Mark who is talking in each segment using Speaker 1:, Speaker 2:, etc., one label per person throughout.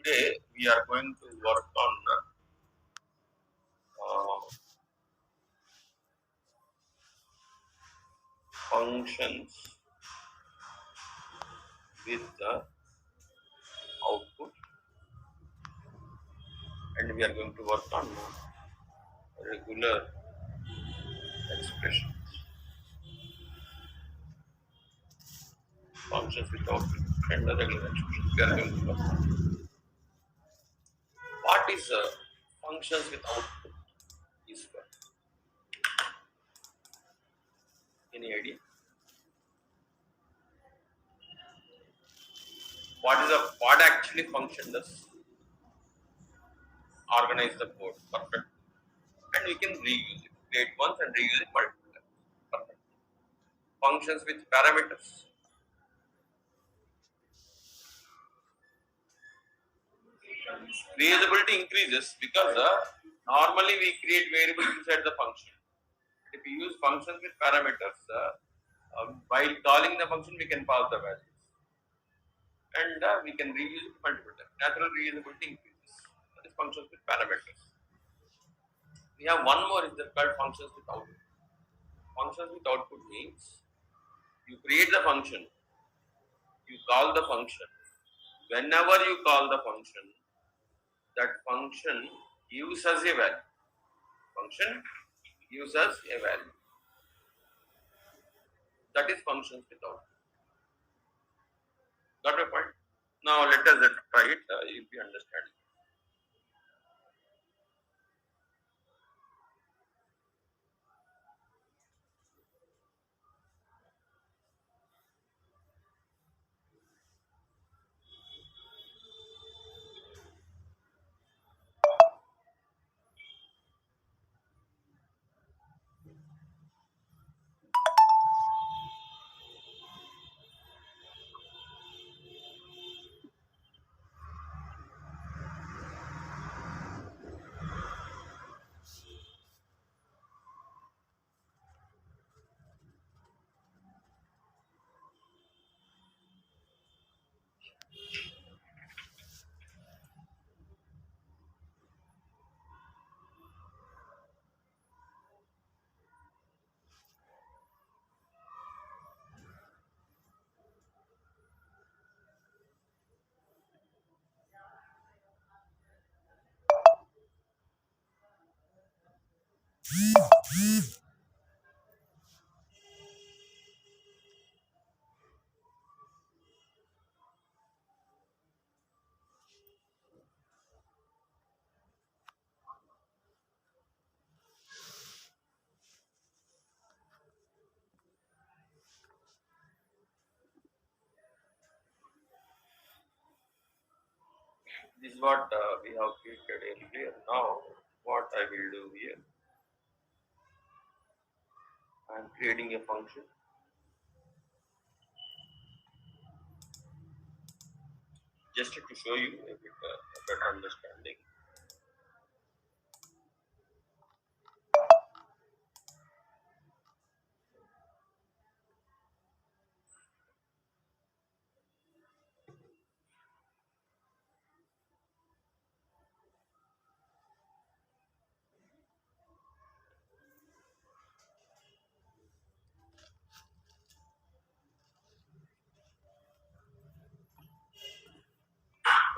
Speaker 1: today we are going to work on functions with the output, and we are going to work on regular expressions. Functions with output and the regular expressions we are going to work on. What is functions with output is for? Any idea? What actually function does? Organize the code. Perfect. And we can reuse it. Create once and reuse it multiple times. Perfect. Functions with parameters. Reusability increases because normally we create variables inside the function. If we use functions with parameters, while calling the function, we can pass the values, and we can reuse it multiple times. Natural reusability increases. That is functions with parameters. We have one more is that called functions with output. Functions with output means you create the function, you call the function. Whenever you call the function, that function gives us a value. Function gives us a value. That is functions with output. Got my point? Now let us try it if you understand. This is what we have created earlier. Now, what I will do here, I am creating a function just to show you a bit better understanding.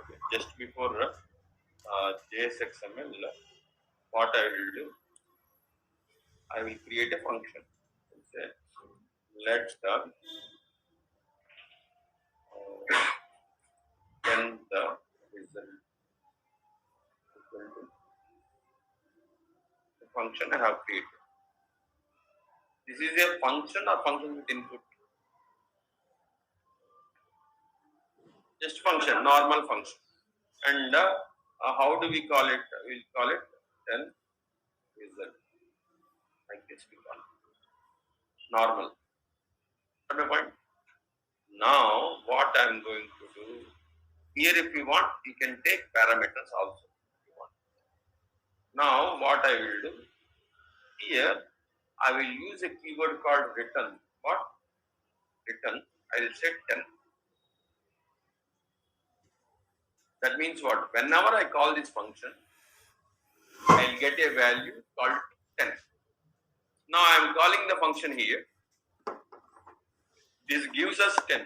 Speaker 1: Okay. Just before JSXML, what I will do, I will create a function. Say, let the then the result equal to the function I have created. This is a function or function with input. Just function, normal function. And how do we call it? We'll call it then result. Like this we call it. Normal. Got my point? Now what I am going to do here, if you want, you can take parameters also. If you want. Now what I will do here, I will use a keyword called return. What? Return. I will set 10. That means what? Whenever I call this function, I'll get a value called 10. Now I am calling the function here. This gives us 10.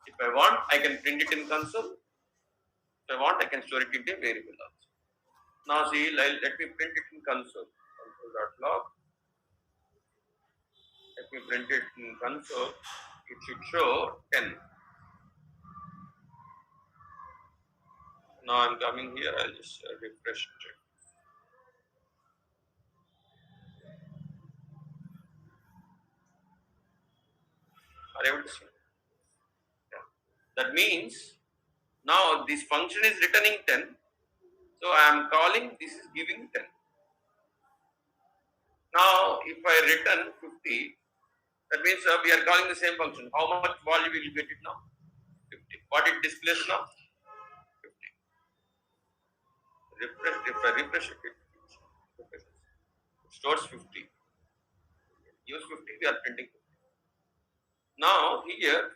Speaker 1: If I want, I can print it in console. If I want, I can store it into a variable also. Now see, let me print it in console. Console.log. Let me print it in console. It should show 10. Now I'm coming here. I'll just refresh it. Are you able to see? Yeah. That means now this function is returning 10. So I am calling, this is giving 10. Now if I return 50, that means we are calling the same function. How much value will you get it now? 50. What it displays now? 50. Refresh, if I refresh it, it stores 50. Use 50, we are printing 50. Now here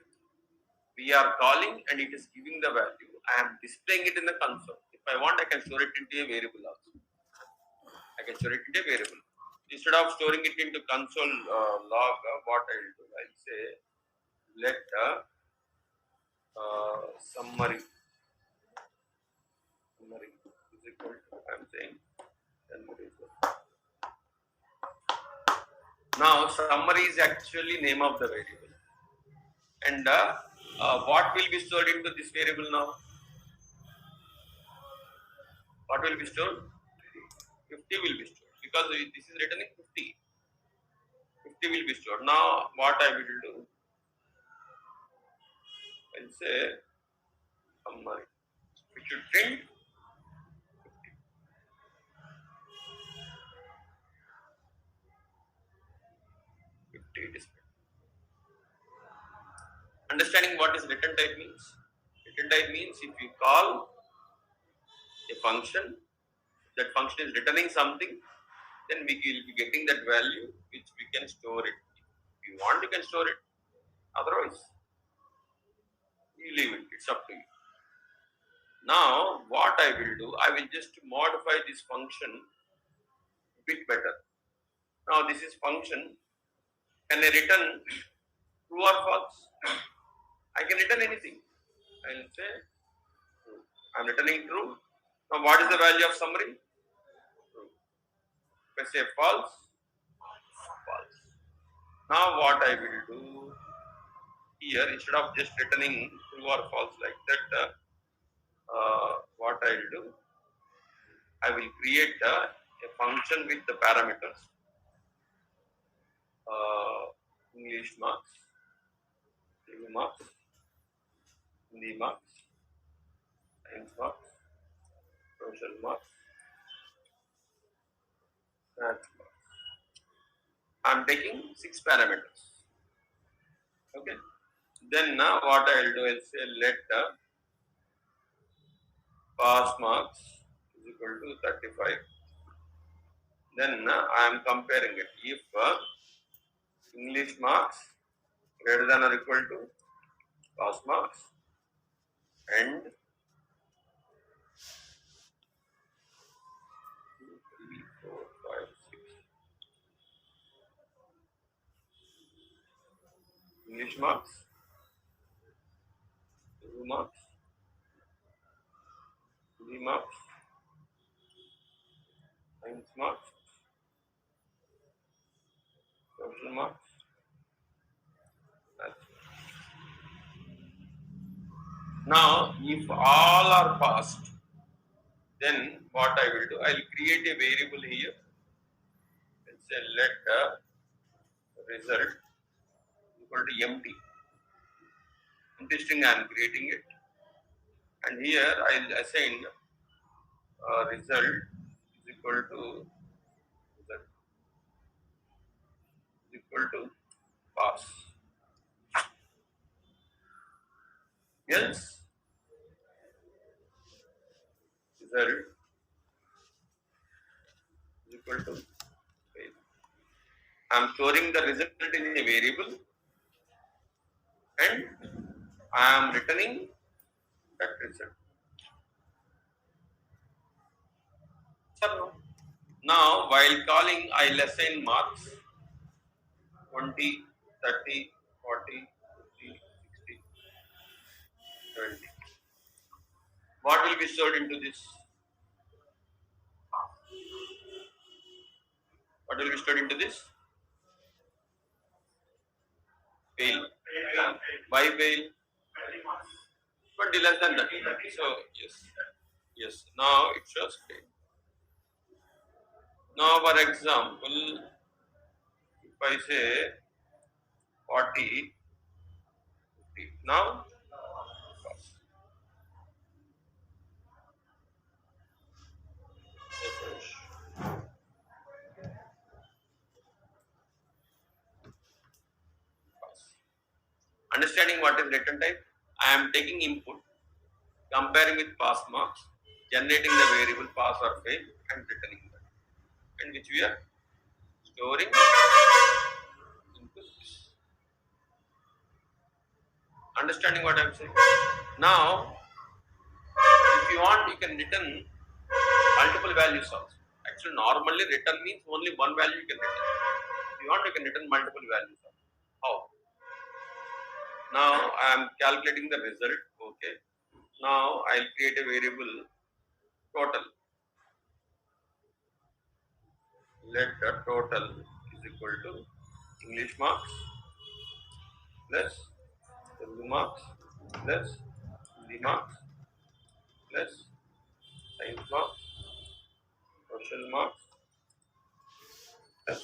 Speaker 1: we are calling and it is giving the value. I am displaying it in the console. If I want, I can store it into a variable also. I can store it into a variable. Instead of storing it into console log, what I will do, I'll say let summary is equal to, I'm saying summary. Now summary is actually name of the variable, and what will be stored into this variable now? What will be stored? 50 will be stored because this is written in 50. 50 will be stored. Now what I will do? I'll say summary. We should print 50 display. Understanding what is return type means? Return type means if you call a function, that function is returning something, then we will be getting that value which we can store it. If you want, you can store it. Otherwise, you leave it. It's up to you. Now, what I will do, I will just modify this function a bit better. Now, this is function. Can I return true or false? I can return anything. I will say true. I am returning true. Now, what is the value of summary? True. If I say false, false. Now, what I will do here, instead of just returning true or false like that, what I will do, I will create a function with the parameters. English marks, Telugu marks, Hindi marks, science marks, social marks, math marks. I am taking 6 parameters. Okay. Then now what I will do is say let pass marks is equal to 35. Then I am comparing it. If English marks greater than or equal to pass marks and 2, 3, 4, 5, 6. English marks, Telugu marks, Hindi marks, science marks, social marks. Now, if all are passed, then what I will do, I will create a variable here and say let result equal to empty. Empty string I am creating it, and here I will assign result is equal to pass. Else result is equal to fail. I am storing the result in a variable and I am returning that result. Sir, no. Now, while calling, I'll assign marks 20, 30, 40, 50, 60, 70. What will be stored into this? What will be stored into this? Fail. Why fail? 20 less than that. So, yes. Yes. Now it shows fail. Now, for example, if I say 40, 50. Now, pass. Refresh. Pass. Understanding what is return type, I am taking input, comparing with pass marks, generating the variable pass or fail, and returning that. And which we are storing into this. Understanding what I am saying? Now, if you want, you can return multiple values also. Actually, normally return means only one value you can return. If you want, you can return multiple values also. How? Now I am calculating the result. Okay. Now I'll create a variable total. Let the total is equal to English marks plus Telugu marks plus Hindi marks plus science marks, social marks plus.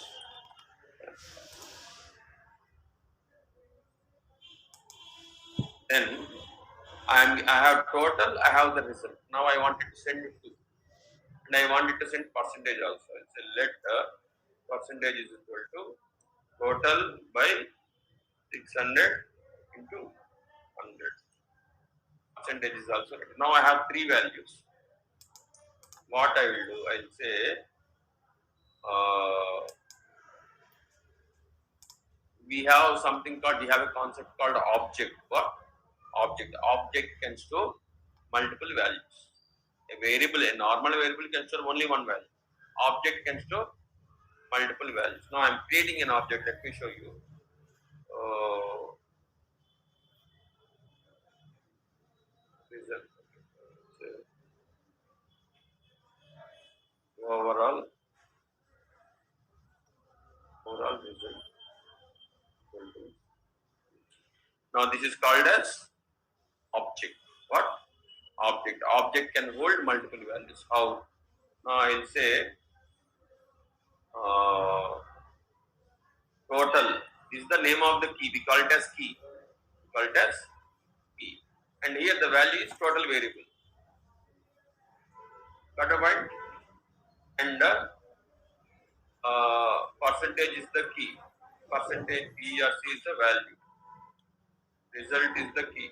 Speaker 1: Then I have total, I have the result. Now I wanted to send it to, and I wanted to send percentage also. I'll say let the percentage is equal to total by 600 into 100. Percentage is also written. Now I have three values. What I will do, I'll say we have something called, we have a concept called object. What? Object. Object can store multiple values. A variable, a normal variable can store only one value. Object can store multiple values. Now I am creating an object. Let me show you. Result. Overall result. Now this is called as object. What? Object. Object can hold multiple values. How? Now I'll say total is the name of the key. We call it as key. We call it as key. And here the value is total variable. Got a point? And percentage is the key. Percentage P or C is the value. Result is the key.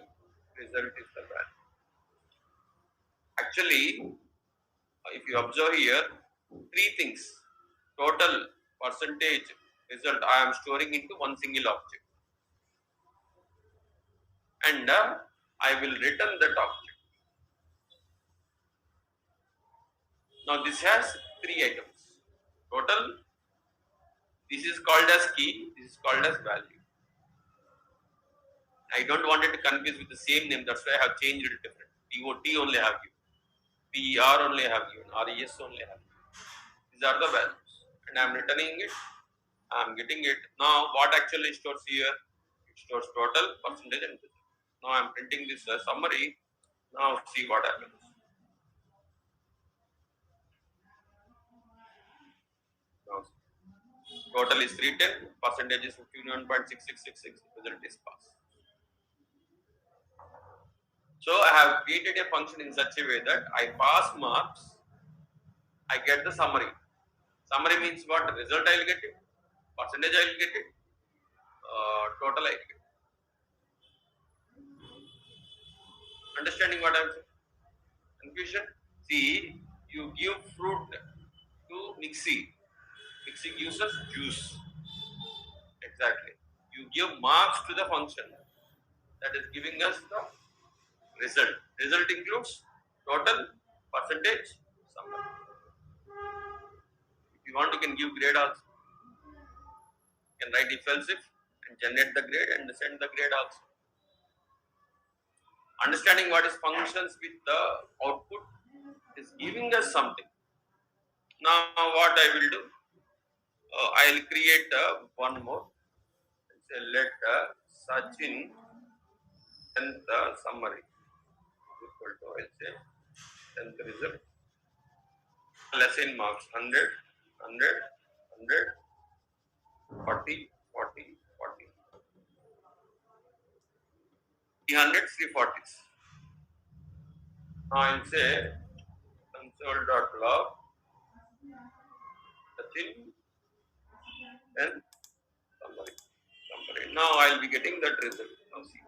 Speaker 1: Result is the value. Actually, if you observe here, three things: total, percentage, result. I am storing into one single object, and I will return that object. Now this has three items: total. This is called as key. This is called as value. I don't want it to confuse with the same name. That's why I have changed it different. TOT only have given. PER only have given. RES only have given. These are the values. And I am returning it. I am getting it. Now what actually stores here? It stores total, percentage and result. Now I am printing this summary. Now see what happens. Now, total is 310. Percentage is 51.6666. Result is pass. So I have created a function in such a way that I pass marks, I get the summary. Summary means what? Result I will get it, percentage I will get it, total I will get it. Understanding what I am saying? Confusion? See, you give fruit to Mixie. Mixie gives us juice. Exactly. You give marks to the function that is giving us the result. Result includes total, percentage, summary. you want, you can give grade also. You can write if else if and generate the grade and send the grade also. Understanding what is functions with the output is giving us something. Now what I will do, I will create one more. Say let Sachin 10th summary equal to, I will say 10th result. Lesson marks 100, 100, 100, 40, 40, 40. 300, 340s. Now I will say console.log Sachin and summary. Now I will be getting that result. Now see.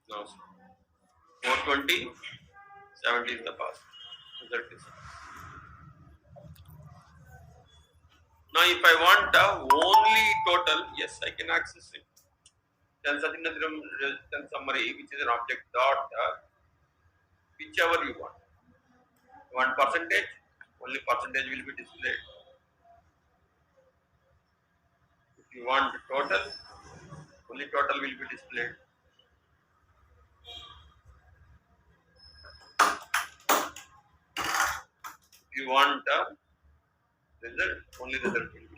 Speaker 1: Now see. 420, 70 is the past. Result is. Now if I want only total, yes, I can access it. Then summary, which is an object dot whichever you want. You want percentage, only percentage will be displayed. If you want total, only total will be displayed. If you want result, only result will be displayed.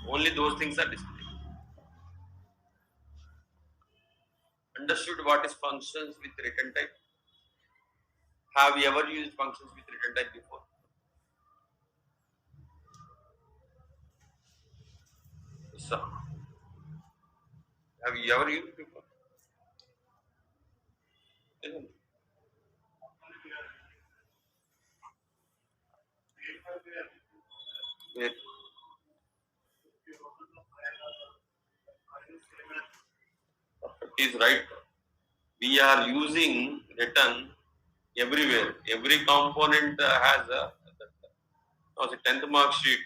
Speaker 1: Only those things are displayed. Understood what is functions with return type? Have you ever used functions with return type before? So, have you ever used before? It is right. We are using return everywhere. Every component has a. Now, the 10th mark sheet.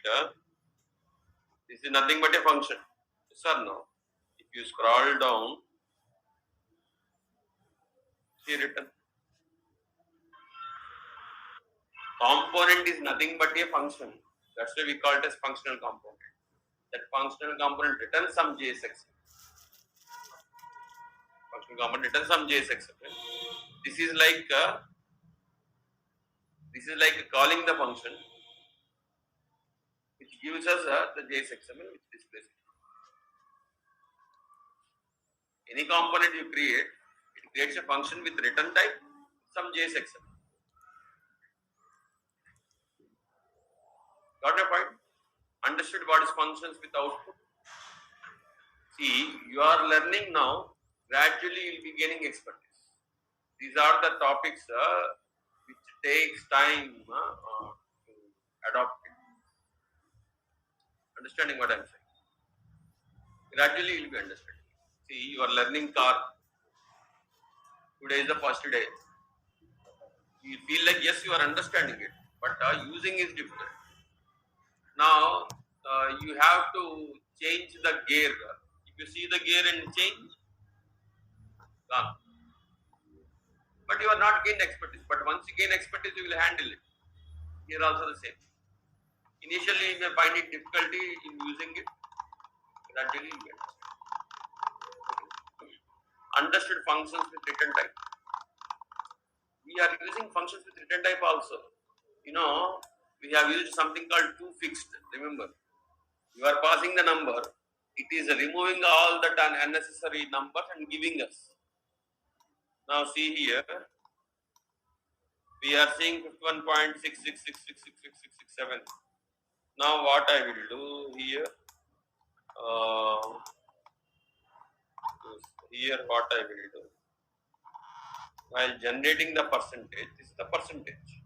Speaker 1: This is nothing but a function. Yes or no? If you scroll down, see return. Component is nothing but a function. That's why we call it as functional component. That functional component returns some JSX. Functional component returns some JSX. This is like calling the function, which gives us the JSXML, which displays it. Any component you create, it creates a function with return type, some JSXML. Got your point? Understood what is functions with output? See, you are learning now, gradually you will be gaining expertise. These are the topics which takes time to adopt it. Understanding what I am saying? Gradually you will be understanding. See, you are learning car. Today is the first day. You feel like yes, you are understanding it, but using is difficult. Now you have to change the gear. If you see the gear and change, gone. But you are not gained expertise. But once you gain expertise, you will handle it. Here also the same. Initially, you may find it difficulty in using it. Gradually, you get understood functions with return type. We are using functions with return type also. You know, we have used something called toFixed. Remember, you are passing the number, it is removing all the unnecessary numbers and giving us. Now see here, we are seeing 51.66666667. Now what I will do here, what I will do, while generating the percentage, this is the percentage.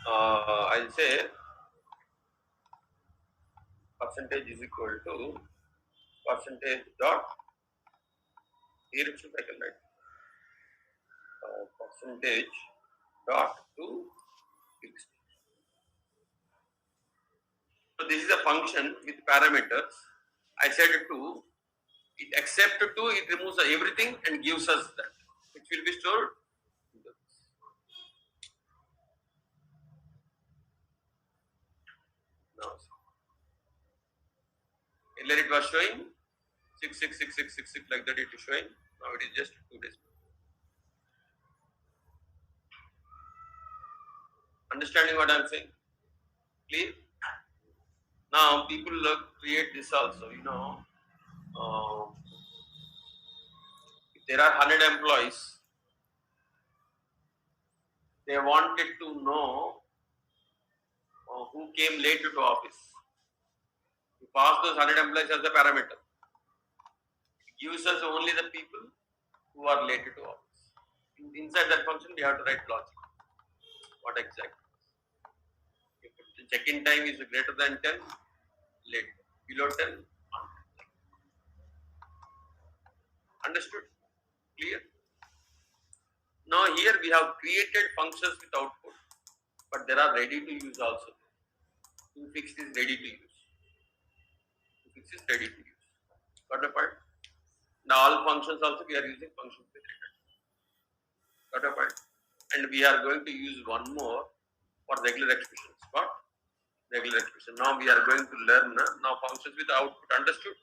Speaker 1: I'll say percentage is equal to percentage dot Here it should I can write percentage dot to fixed. So this is a function with parameters. I said to it accept to it removes everything and gives us that, which will be stored. Now, earlier it was showing 66666 like that. It is showing now. It is just 2 days. Understanding what I am saying? Clear? Now people create this also. If there are 100 employees, they wanted to know who came late to office. You pass those 100 employees as a parameter. It gives us only the people who are late to office. Inside that function, we have to write logic. What exactly? If the check-in time is greater than 10, late. Below 10, on. Understood? Clear? Now here we have created functions with output, but there are ready to use also. Fixed is ready to use. Fixed is ready to use. Got the point? Now all functions also we are using functions with return. Got the point? And we are going to use one more for regular expressions. What? Regular expression. Now we are going to learn now functions with output. Understood?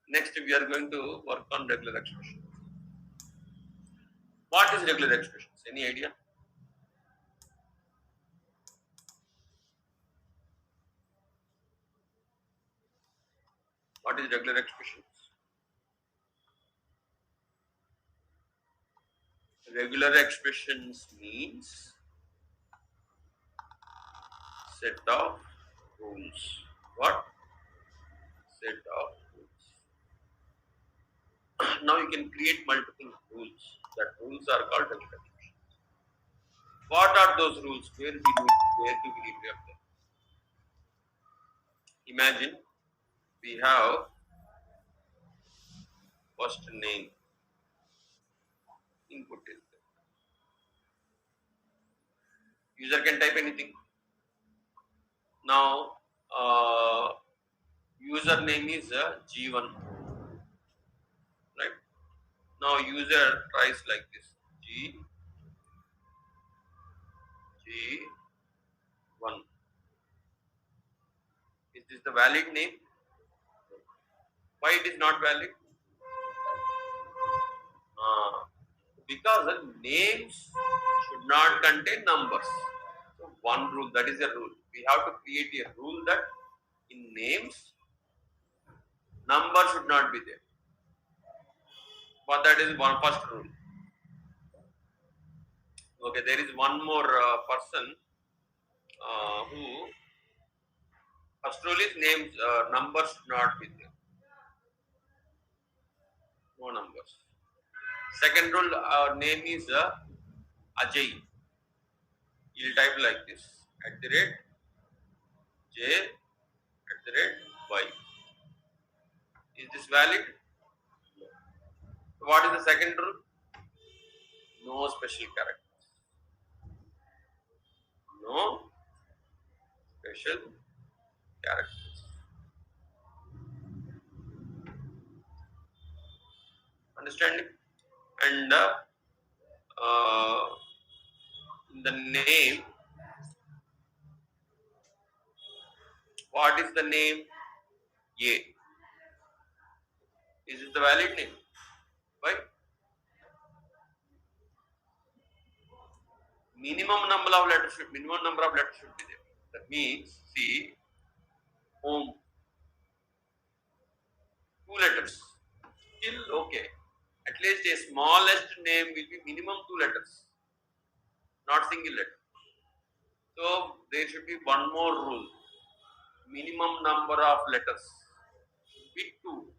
Speaker 1: Next we are going to work on regular expressions. What is regular expressions? Any idea? What is regular expressions? Regular expressions means set of rules. What? Set of rules. Now you can create multiple rules. That rules are called regular expressions. What are those rules? Where do we need to have them? Imagine we have first name. Input is there. User can type anything. Now username is G1. Right? Now user tries like this. G1. Is this the valid name? Why it is not valid? Because the names should not contain numbers. So one rule, that is a rule. We have to create a rule that in names, number should not be there. But that is one first rule. Okay, there is one more person who first rule is names, numbers should not be there. No numbers. Second rule, name is Ajay. You will type like this: @J @Y. Is this valid? What is the second rule? No special characters. No special characters. Understanding? And the name. What is the name? A. Is it the valid name? Why? Minimum number of letters should be there. That means, see, home, 2 letters. Still okay. At least a smallest name will be minimum 2 letters, not single letter. So there should be one more rule. Minimum number of letters should be 2.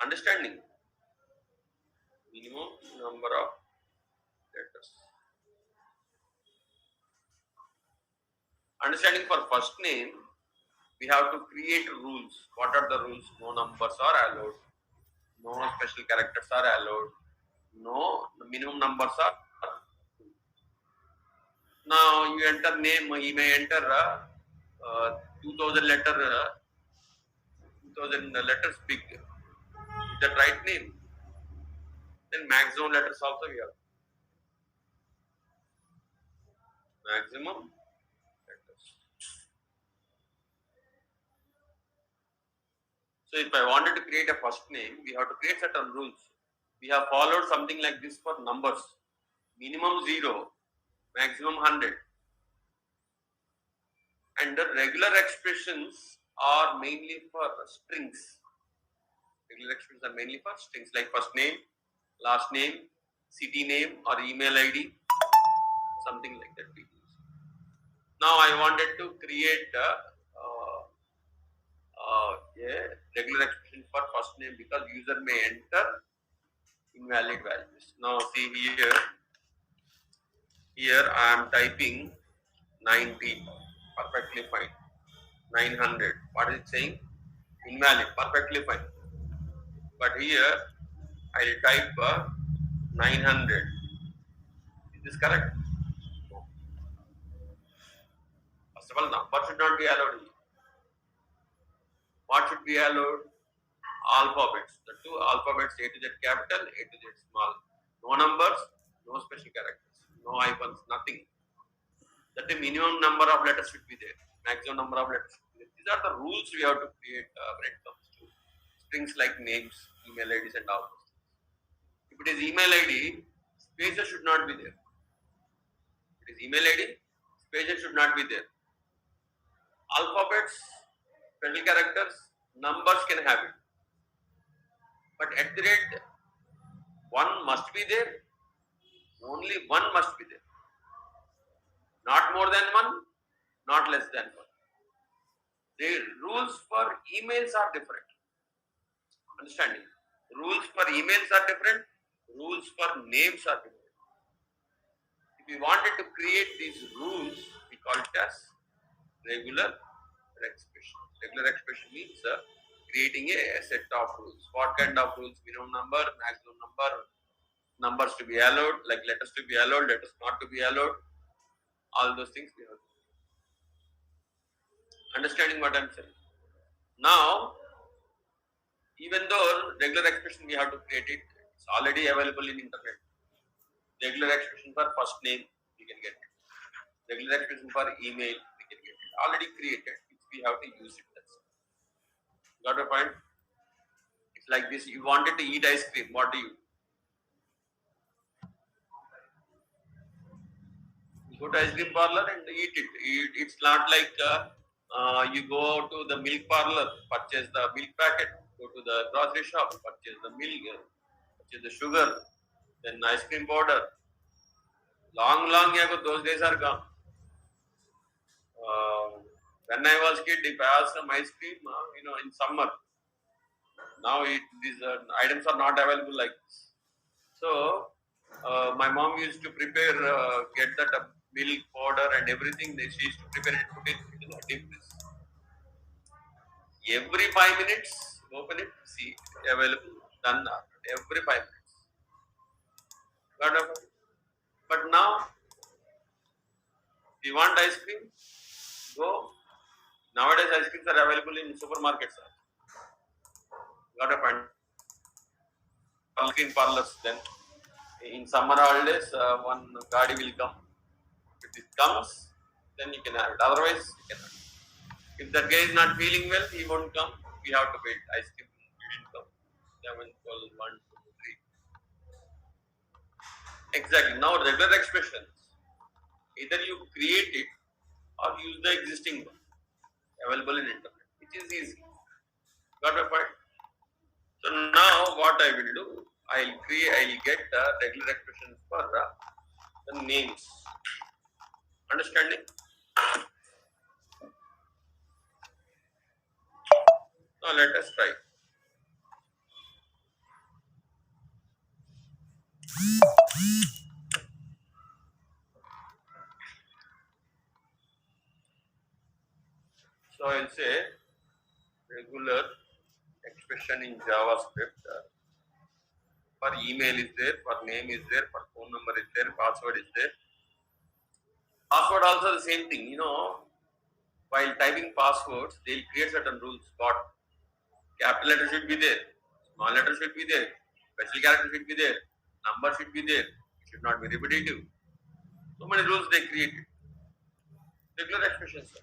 Speaker 1: Understanding? Minimum number of letters. Understanding for first name, we have to create rules. What are the rules? No numbers are allowed. No special characters are allowed. No minimum numbers are. Now you enter name. He may enter 2000 letter, 2000 letters big. Is that right name? Then maximum letters also we have. Maximum letters. So if I wanted to create a first name, we have to create certain rules. We have followed something like this for numbers. Minimum 0, maximum 100. And the regular expressions are mainly for strings. Regular expressions are mainly for strings like first name, last name, city name or email ID, something like that we use. Now I wanted to create a regular expression for first name because user may enter invalid values. Now see here I am typing 90, perfectly fine. 900, what is it saying? Invalid, perfectly fine. But here I will type 900. Is this correct? No. First of all, number should not be allowed here. What should be allowed? Alphabets. The two alphabets A to Z capital, A to Z small. No numbers, no special characters, no hyphens, nothing. That the minimum number of letters should be there. Maximum number of letters should be there. These are the rules we have to create when it comes to strings like names, email IDs and all those things. If it is email ID, spaces should not be there. If it is email ID, spaces should not be there. Alphabets, special characters, numbers can have it. But at the rate, one must be there. Only one must be there. Not more than one, not less than one. The rules for emails are different. Understanding? Rules for emails are different. Rules for names are different. If we wanted to create these rules, we call it as regular expression. Regular expression means creating a set of rules. What kind of rules? Minimum number, maximum number, numbers to be allowed, like letters to be allowed, letters not to be allowed. All those things we have. Understanding what I'm saying? Now, even though regular expression we have to create it, it's already available in internet. Regular expression for first name, we can get it. Regular expression for email, we can get it. Already created, we have to use it. That's it. Got a point? It's like this. You wanted to eat ice cream. What do you? You go to ice cream parlor and eat it. It's not like you go to the milk parlor, purchase the milk packet, go to the grocery shop, purchase the milk, purchase the sugar, then ice cream powder. Long ago, those days are gone. When I was kid, if I asked some ice cream, in summer, now these items are not available like this. So my mom used to prepare, get that milk powder and everything. She used to prepare it, put it in the deep freeze. Every 5 minutes, open it, see, available, done every 5 minutes. Got it? But now, if you want ice cream, go. Nowadays, ice creams are available in supermarkets. Got a point. Ice cream parlors. Then, in summer holidays, one gaadi will come. If it comes, then you can have it. Otherwise, you cannot. If that guy is not feeling well, he won't come. We have to wait. Ice cream didn't come. 7, 12, 1, 2, 3. Exactly. Now, regular expressions. Either you create it or use the existing one available in internet, which is easy. Got my point? So now what I will do, I'll get regular expressions for the names. Understanding? Now let us try. So I'll say regular expression in JavaScript. For email is there, for name is there, for phone number is there, password is there. Password also the same thing, while typing passwords, they'll create certain rules. What capital letter should be there, small letter should be there, special character should be there, number should be there, it should not be repetitive. So many rules they created. Regular expressions.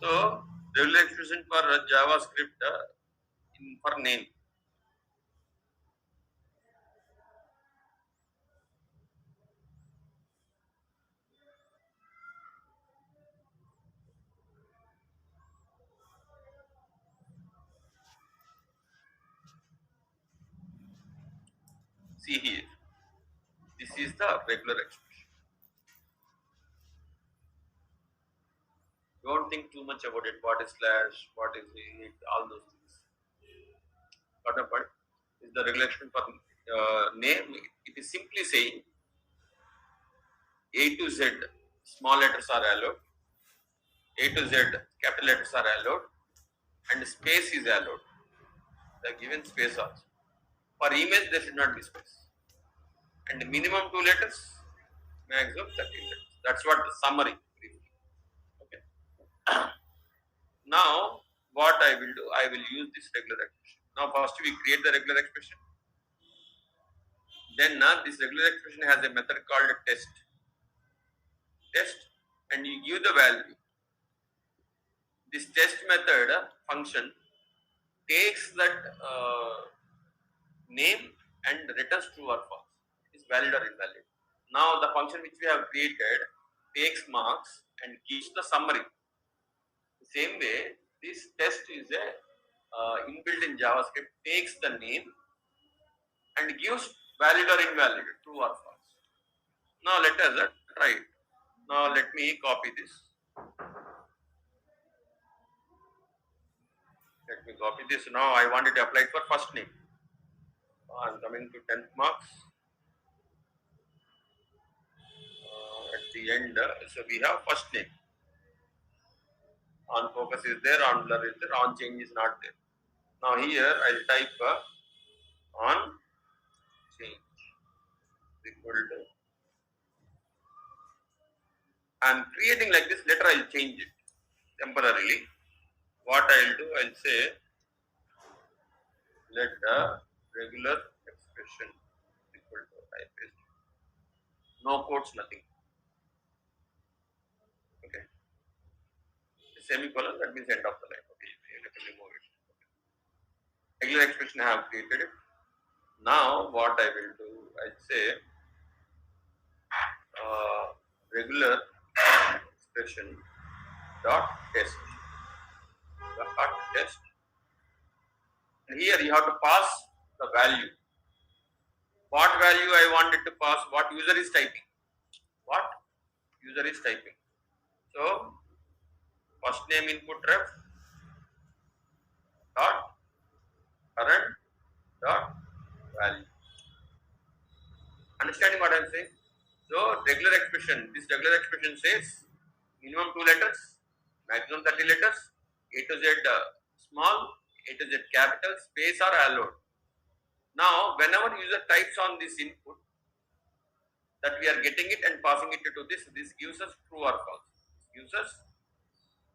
Speaker 1: So regular expression for JavaScript for name. See here, this is the regular expression. Don't think too much about it. What is slash? What is it? All those things. Got the point? Is the regular expression for name? It is simply saying A to Z small letters are allowed, A to Z capital letters are allowed, and space is allowed. The given space also. For emails, there should not be space. And minimum 2 letters, maximum 13 letters. That's what the summary briefly. Okay. Now, what I will do, I will use this regular expression. Now, first we create the regular expression. Then this regular expression has a method called test. Test, and you give the value. This test method function takes that name and returns true or false. It is valid or invalid. Now the function which we have created takes marks and gives the summary. The same way, this test is a inbuilt in JavaScript, takes the name and gives valid or invalid, true or false. Now let us try it. Now let me copy this. Let me copy this. Now I want it applied for first name. I'm coming to 10th marks. At the end, so we have first name. On focus is there, on blur is there, on change is not there. Now here I'll type on change equal to. I'm creating like this, later I'll change it temporarily. What I'll do, I'll say let the regular expression equal to type is no quotes, nothing. Okay. Semicolon, that means end of the line. Okay, let me remove it. Regular expression I have created it. Now what I will do, I'll say regular expression dot test. Dot test. And here you have to pass the value. What value I wanted to pass, what user is typing. What user is typing. So first name input ref dot current dot value. Understanding what I am saying? So regular expression, this regular expression says minimum 2 letters, maximum 30 letters, A to Z small, A to Z capital, space are allowed. Now whenever user types on this input, that we are getting it and passing it to this gives us true or false. Gives us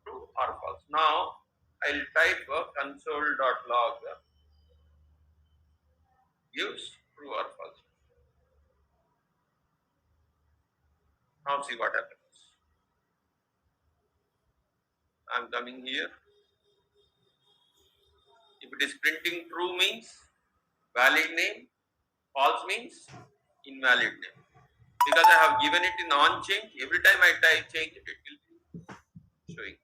Speaker 1: true or false. Now I'll type console.log gives true or false. Now see what happens. I'm coming here. If it is printing true means valid name, false means invalid name. Because I have given it in on change, every time I type change it will be showing.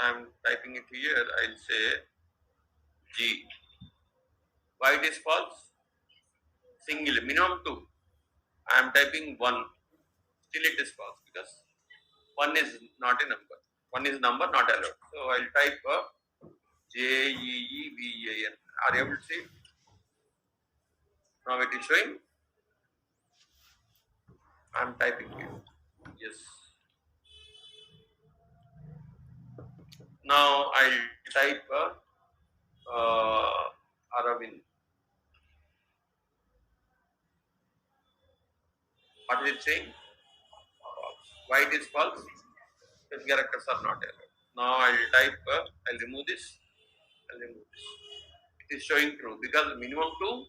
Speaker 1: I'm typing it here, I'll say G. Why it is false? Single, minimum 2. I am typing 1. Still it is false because 1 is not a number. 1 is number not allowed. So I'll type JEEVEAN. Are you able to see it? Now it is showing. I am typing it. Yes. Now I'll type Aravind. What is it saying? Why it is false? If characters are not allowed. Now I'll type, I'll remove this. I'll remove this. It is showing true because minimum 2,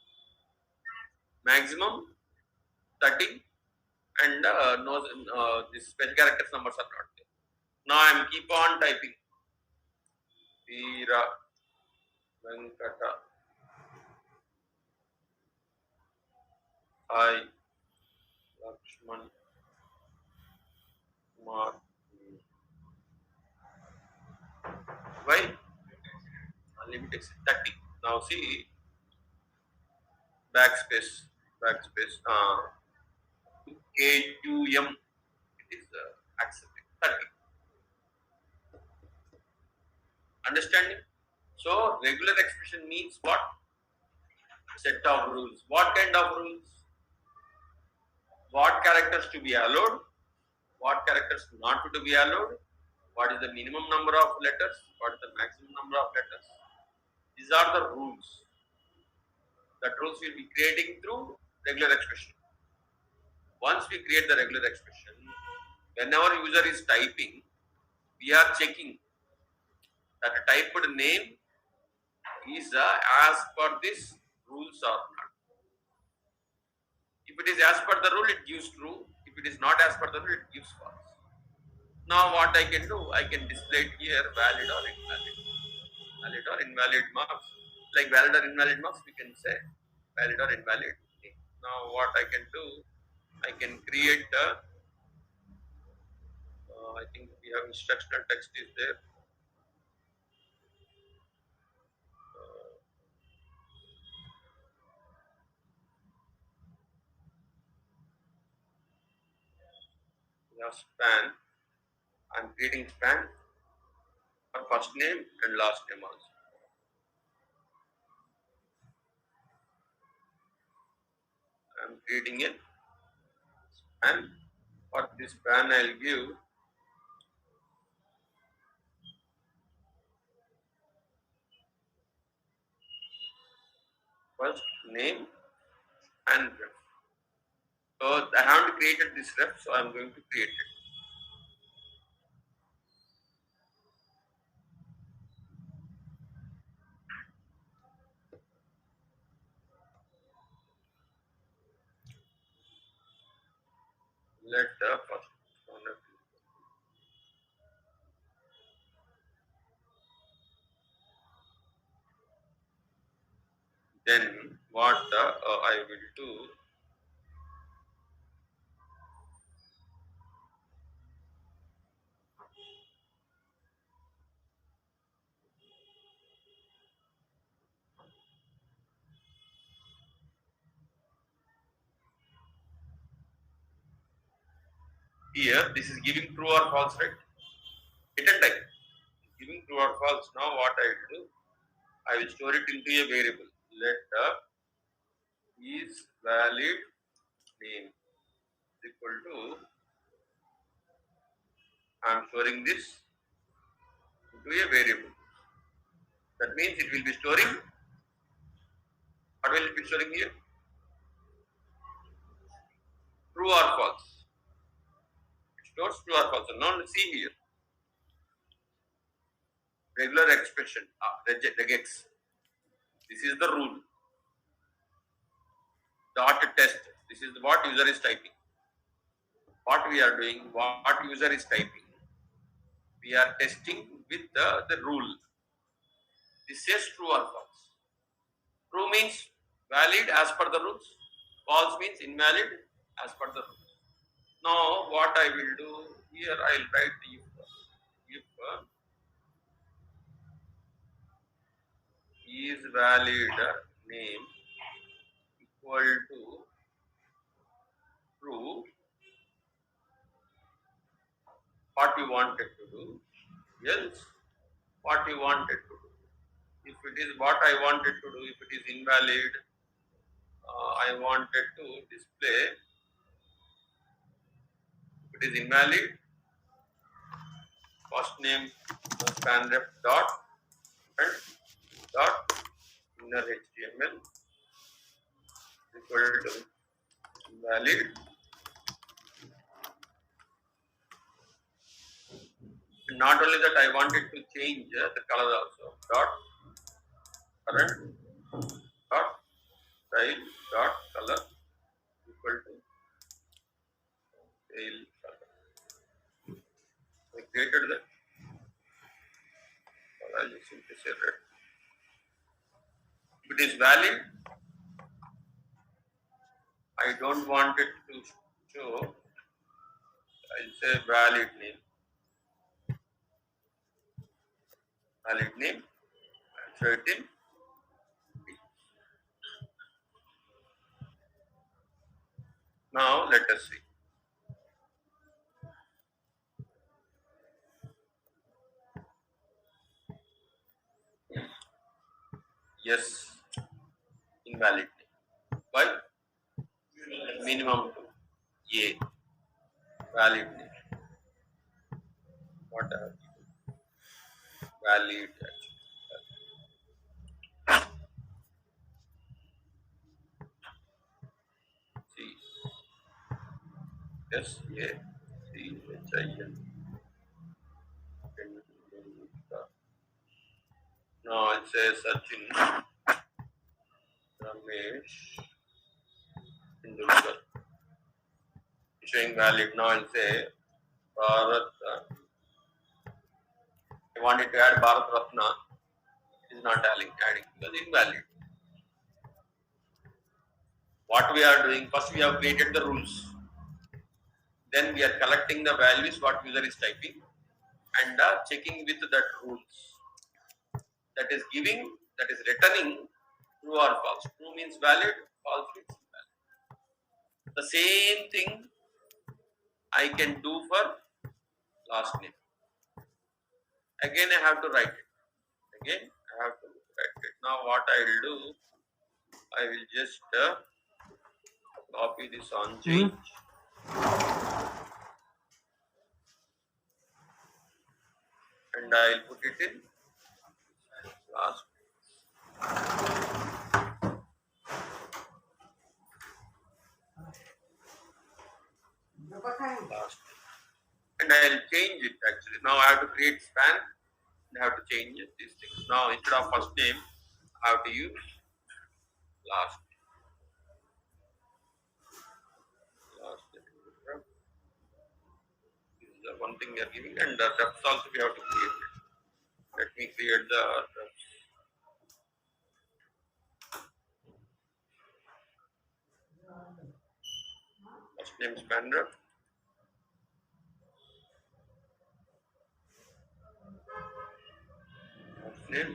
Speaker 1: maximum 30, and no, this special characters numbers are not there. Now I'm keep on typing. Veera Venkata. Hi. Lakshman Kumar. Why? Unlimited 30. Now see backspace. Backspace. KUM. It is accepted. 30. Understanding? So regular expression means what? Set of rules. What kind of rules? What characters to be allowed? What characters not to be allowed? What is the minimum number of letters? What is the maximum number of letters? These are the rules. That rules will be creating through regular expression. Once we create the regular expression, whenever user is typing, we are checking that a typed name is as per this rules or not. If it is as per the rule, it gives true. If it is not as per the rule, it gives false. Now what I can do, I can display it here valid or invalid. Valid or invalid marks. Like valid or invalid marks, we can say valid or invalid. Now what I can do, I can create I think we have instructional text is there. We have span. I'm creating span for first name and last name also. I'm creating it, and for this span I'll give first name and ref. So I haven't created this ref, so I'm going to create it. Let the first one. Then what I will do, here this is giving true or false, right? Return type giving true or false. Now what I will do, I will store it into a variable. Let is valid name is equal to, I am storing this into a variable. That means it will be storing, what will it be storing here? True or false. It stores true or false. Now see here. Regular expression, regex. This is the rule. Dot test. This is what user is typing. What we are doing, what user is typing, we are testing with the rule. This says true or false. True means valid as per the rules. False means invalid as per the rules. Now what I will do here, I will write if is valid name equal to true, what we wanted to do, else what we wanted to do. If it is what I wanted to do, if it is invalid, I wanted to display, if it is invalid, first name span ref dot and dot inner HTML equal to valid. And not only that, I wanted to change the color also. Dot current dot style dot color equal to style color. I created that. I'll just simply say red. If it is valid, I don't want it to show. I'll say valid name. Valid name. I'll show it in. Now let us see. Yes, invalid name. Why? Minimum to A. Valid name. What are valid actually? C. S A C H I N. Now it says Sachin Ramesh Tendulkar. Showing valid. Now I'll say Bharat. I wanted to add Bharat Ratna. It is not adding because invalid. What we are doing, first we have created the rules. Then we are collecting the values what user is typing and checking with that rules. That is giving, that is returning true or false. True means valid, false means invalid. The same thing I can do for last name. Again I have to write it. Now what I will do, I will just copy this on change. And I will put it in last. Last. And I will change it actually. Now I have to create span. I have to change these things. Now instead of first name, I have to use last name. Last name. This is the one thing we are giving, and the refs also we have to create it. Let me create the refs. First name span ref. First name.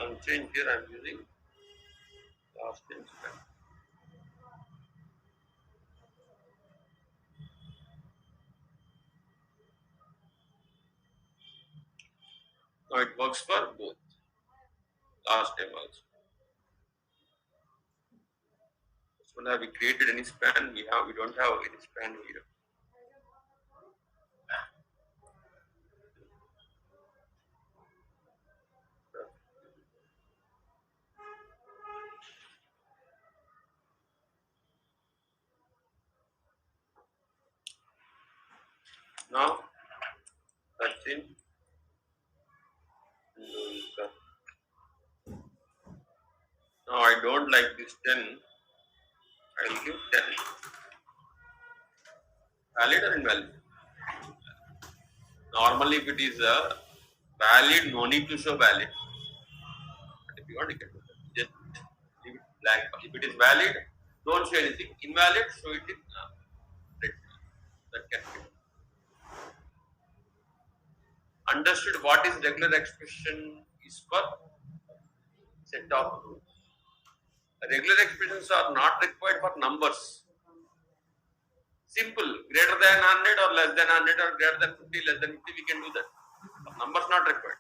Speaker 1: On change here, I am using last name span. Now it works for both. Last name also. This one have we created any span? We don't have any span here. Now Sachin Tendulkar. Now I don't like this 10. I will give 10. Valid or invalid? Normally if it is Valid, no need to show valid. But if you want, you can do that. Just leave it blank. If it is valid, don't show anything. Invalid, show it in red. That can be. Understood what is regular expression is for set of rules. Regular expressions are not required for numbers. Simple, greater than 100 or less than 100 or greater than 50, less than 50, we can do that. Numbers not required.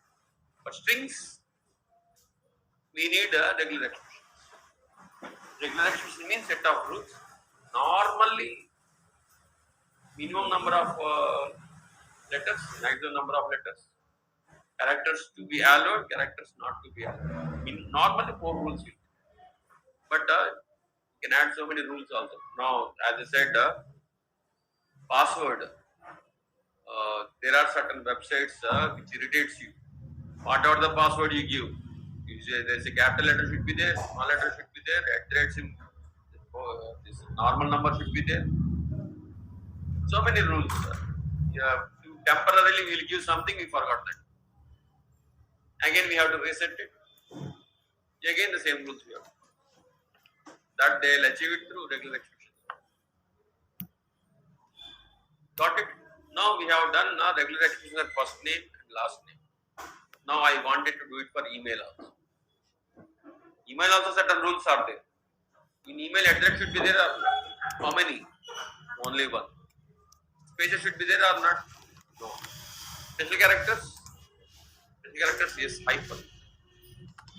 Speaker 1: For strings, we need a regular expression. Regular expression means set of rules. Normally, minimum number of letters, maximum number of letters. Characters to be allowed, characters not to be allowed. Normally, 4 rules. But you can add so many rules also. Now, as I said, password. There are certain websites which irritates you. Whatever the password you give, there's a capital letter should be there, small letter should be there, at rates in this normal number should be there. So many rules. Yeah, temporarily we will give something, we forgot that. Again we have to reset it. Again the same rules we have. That they will achieve it through regular expression. Got it? Now we have done regular expression of first name and last name. Now I wanted to do it for email also. Email also certain rules are there. In email address should be there or how many? Only one. Spaces should be there or not? No. Special characters? Special characters, yes, hyphen.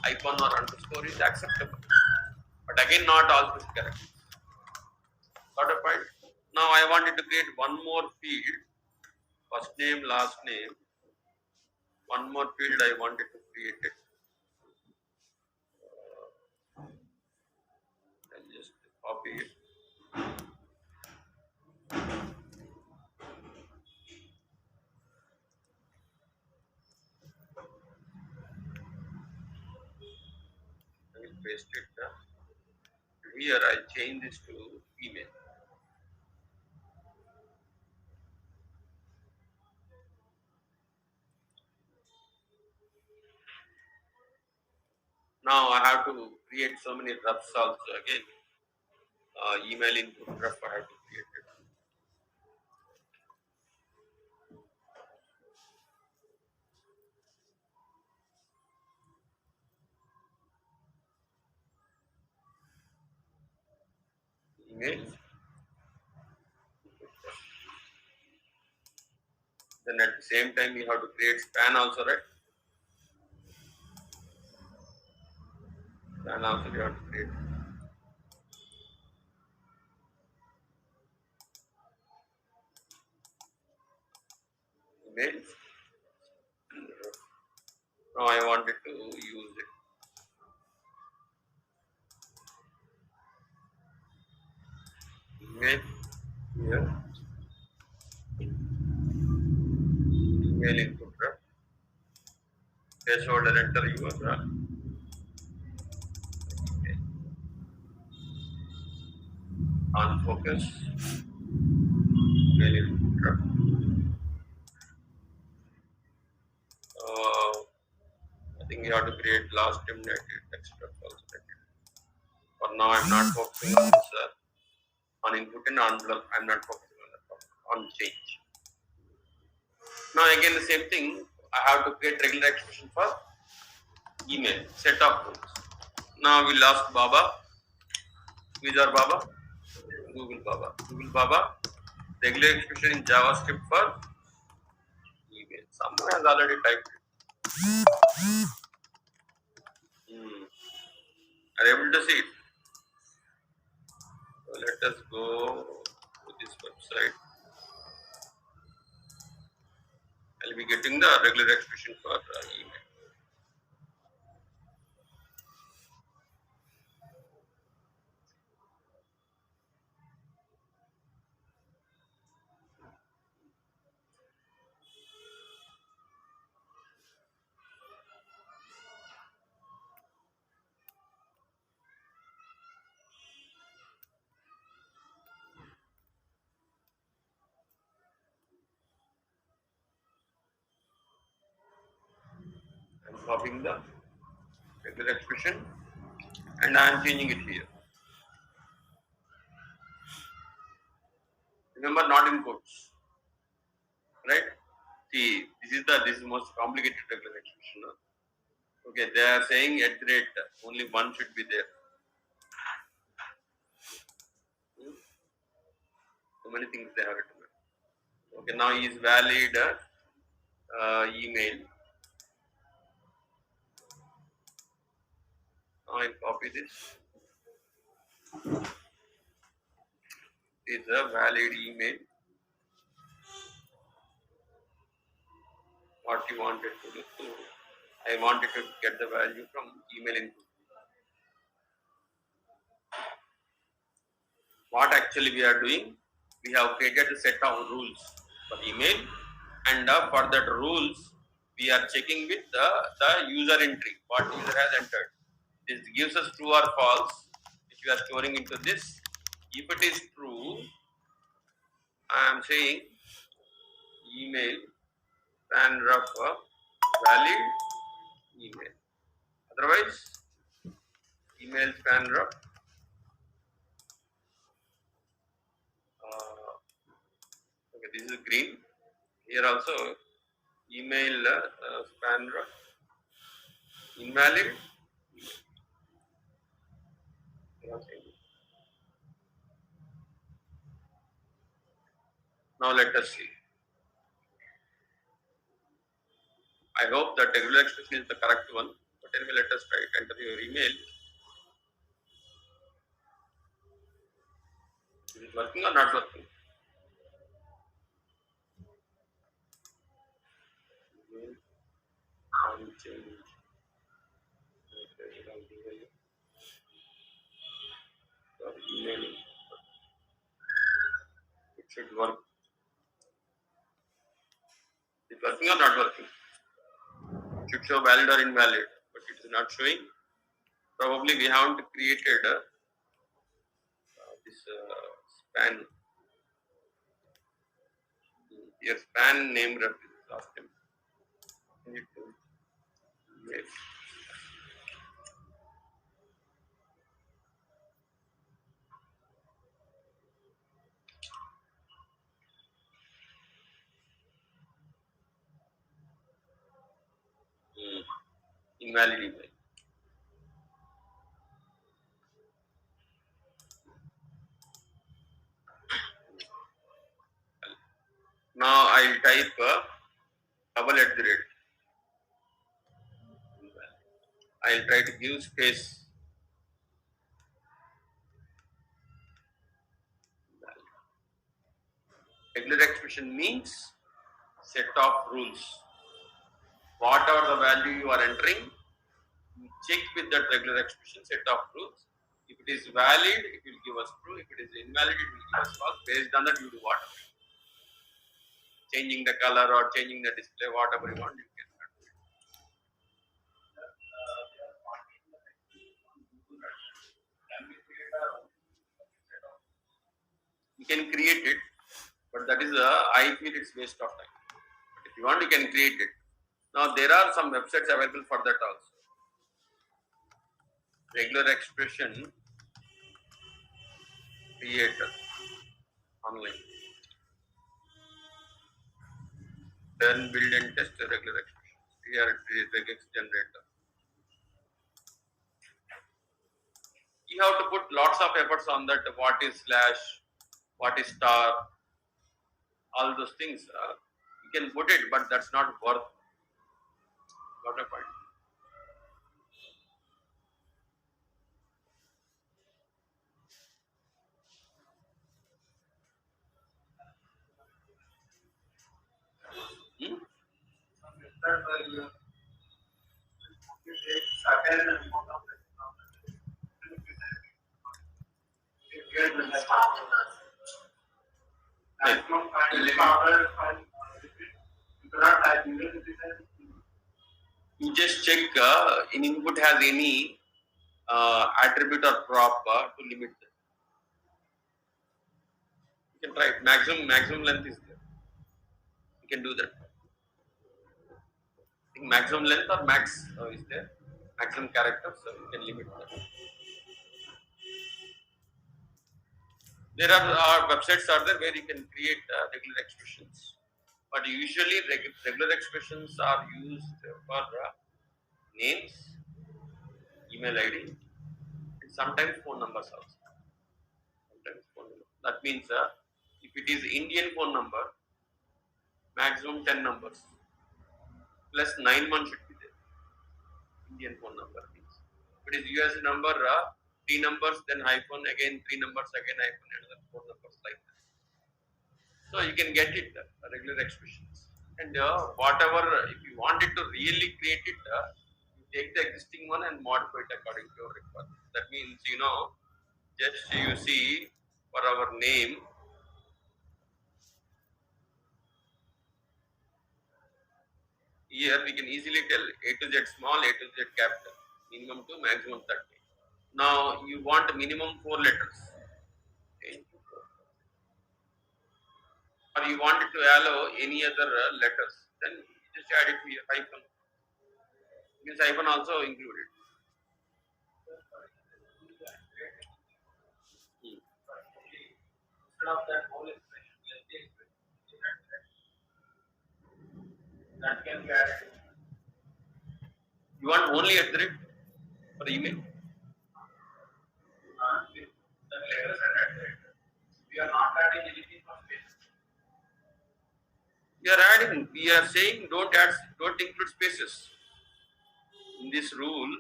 Speaker 1: Hyphen or underscore is acceptable. But again, not all special characters. Got a point? Now I wanted to create one more field. First name, last name. One more field I wanted to create it. I'll just copy it. I will paste it. Here I'll change this to email. Now I have to create so many refs also again. Email input ref I have to create it. Email. Then at the same time you have to create span also, right? Span also you have to create. Email. Now I wanted to use it. Email here. Email input ref. Threshold enter URL. Okay. On focus. Email input ref. I think you have to create last name text ref also. For now, I'm not focusing on this on input and on envelope. I'm not focusing on that on change. Now again the same thing. I have to create regular expression for email set of rules. Now we'll ask Baba. Who is our Baba? Google Baba. Google Baba. Regular expression in JavaScript for email. Someone has already typed it. Are you able to see it? So let us go to this website. I'll be getting the regular expression for email. copying the regular expression and I am changing it here. Remember, not in quotes, right? See, this is most complicated regular expression. No? Okay, they are saying at the rate only one should be there. So many things they have written. Okay, now is valid email. Now I copy this. Is a valid email. What you wanted to do. So I wanted to get the value from email input. What actually we are doing? We have created a set of rules for email, and for that rules we are checking with the user entry, what user has entered. This gives us true or false, which we are storing into this. If it is true, I am saying email paragraph valid email. Otherwise, email paragraph okay, this is green. Here also email paragraph invalid. Now let us see. I hope that regular expression is the correct one, but anyway, let us try it. Enter your email. Is it working or not working? Email. It should work. Is it working or not working? It should show valid or invalid, but it is not showing. Probably we haven't created this span. Your span name reference last time. Yes. Invalid email. Now I'll type double at the rate. I'll try to give space. Regular expression means set of rules. Whatever the value you are entering, you check with that regular expression set of rules. If it is valid, it will give us true. If it is invalid, it will give us false. Based on that, you do what? Changing the color or changing the display, whatever you want, you can do it. You can create it, but that is I feel it's waste of time. But if you want, you can create it. Now there are some websites available for that also. Regular expression creator online. Then build and test the regular expression. Here it is regex generator. You have to put lots of efforts on that. What is slash? What is star? All those things. You can put it, but that's not worth. Not a point. Hmm? You just check in input has any attribute or prop to limit them. You can try it. Maximum length is there. You can do that. maximum length or max is there, maximum characters, so you can limit that. There are websites are there where you can create regular expressions, but usually regular expressions are used for names, email ID, and sometimes phone numbers also. Sometimes phone number. That means if it is Indian phone number, maximum 10 numbers plus 9 should be there. Indian phone number means. If it is US number, 3 numbers, then hyphen, again 3 numbers, again hyphen, another 4 numbers like that. So you can get it, regular expressions. And whatever, if you wanted to really create it, you take the existing one and modify it according to your requirement. That means, just you see for our name, here we can easily tell A to Z small, A to Z capital, minimum to maximum 30. Now you want minimum 4 letters. Okay. Or you want it to allow any other letters, then you just add it here, hyphen. This hyphen also included. Instead of that whole expression, that can be added. You want only at the rate for the email? The letters are at the rate. We are not adding anything for spaces. We are adding. We are saying don't include spaces. In this rule,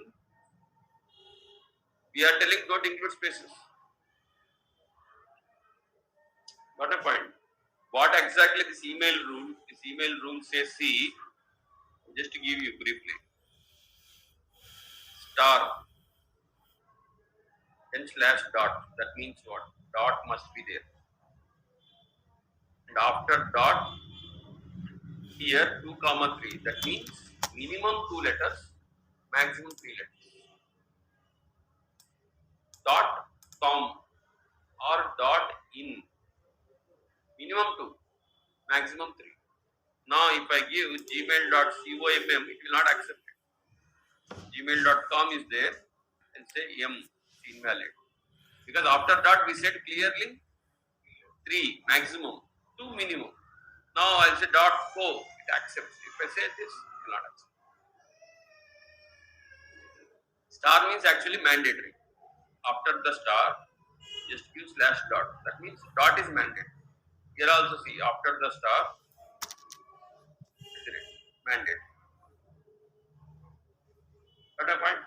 Speaker 1: we are telling don't include spaces. Got a point? What exactly this email rule says, see, just to give you briefly. Star then slash dot. That means what? Dot must be there. And after dot, here 2, 3. That means minimum 2 letters, maximum 3 letters. Dot com or dot in. Minimum 2, maximum 3. Now if I give gmail.com, it will not accept it. Gmail.com is there and say M invalid. Because after that we said clearly 3 maximum, 2 minimum. Now I'll say .co, it accepts. If I say this, it will not accept. Star means actually mandatory. After the star, just give slash dot. That means dot is mandatory. Here also see after the star, mandate. Got a point?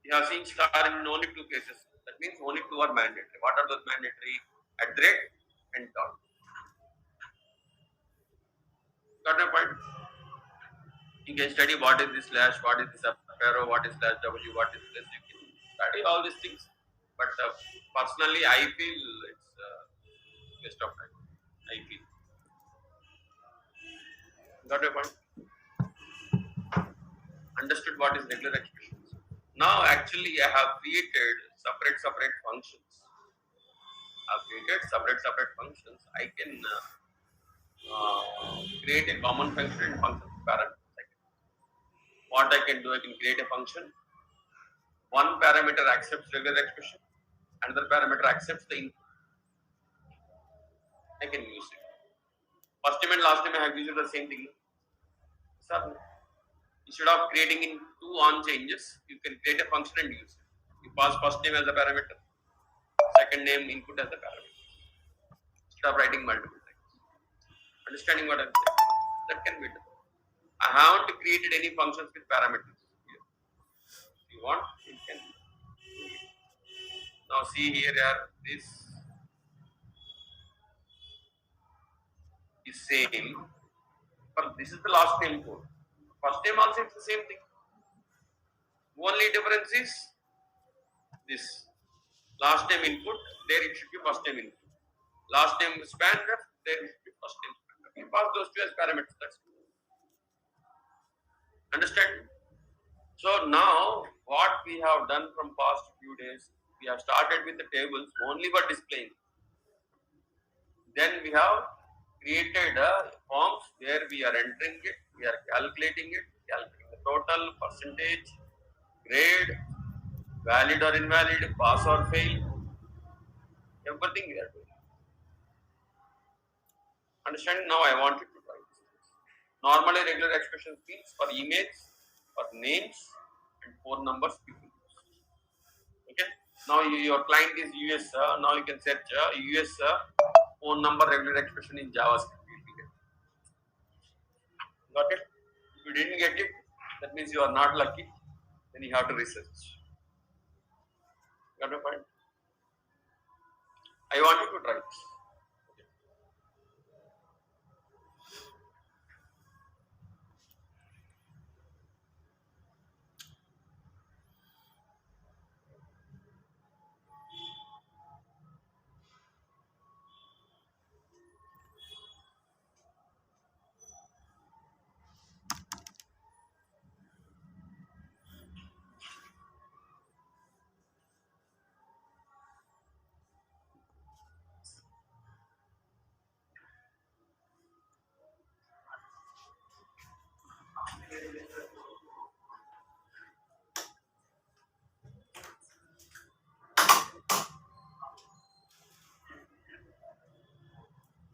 Speaker 1: You have seen star in only 2 cases. That means only 2 are mandatory. What are those mandatory? At the rate and dot. Got a point? You can study what is this slash, what is this up arrow, what is slash W, what is this. You can study all these things. But personally, I feel it's waste of time. I feel. Got a point? Understood what is regular expressions. Now actually I have created separate functions. I can create a common function and function parameter. What I can do, I can create a function. One parameter accepts regular expression, another parameter accepts the input. I can use it. First name and last name I have used the same thing. So, instead of creating in 2 on changes, you can create a function and use it. You pass first name as a parameter, second name input as a parameter. Instead of writing multiple times. Understanding what I'm saying? That can be done. I haven't created any functions with parameters here. If you want, you can do it. Now see here, this is same. But this is the last name code. First name also is the same thing. Only difference is this. Last name input, there it should be first name input. Last name span ref, there it should be first name span ref. You pass those 2 as parameters. That's it. Understand? So now what we have done from past few days, we have started with the tables only for displaying. Then we have created forms where we are entering it, we are calculating the total, percentage, grade, valid or invalid, pass or fail, everything we are doing. Understand? Now I want you to write. Normally regular expressions means for emails, for names and phone numbers people use. Okay. Now your client is US. Now you can search US phone number regular expression in JavaScript. Got it? If you didn't get it, that means you are not lucky. Then you have to research. Got my point? I want you to try this.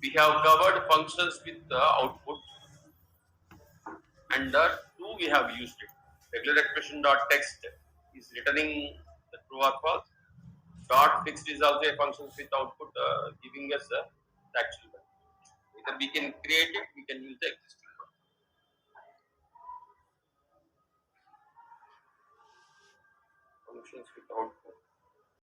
Speaker 1: We have covered functions with the output, and the two we have used it. Regular expression dot text is returning the true or false. Dot fixed is also a function with output giving us the actual value. Either we can create it, we can use the existing one. Functions with output.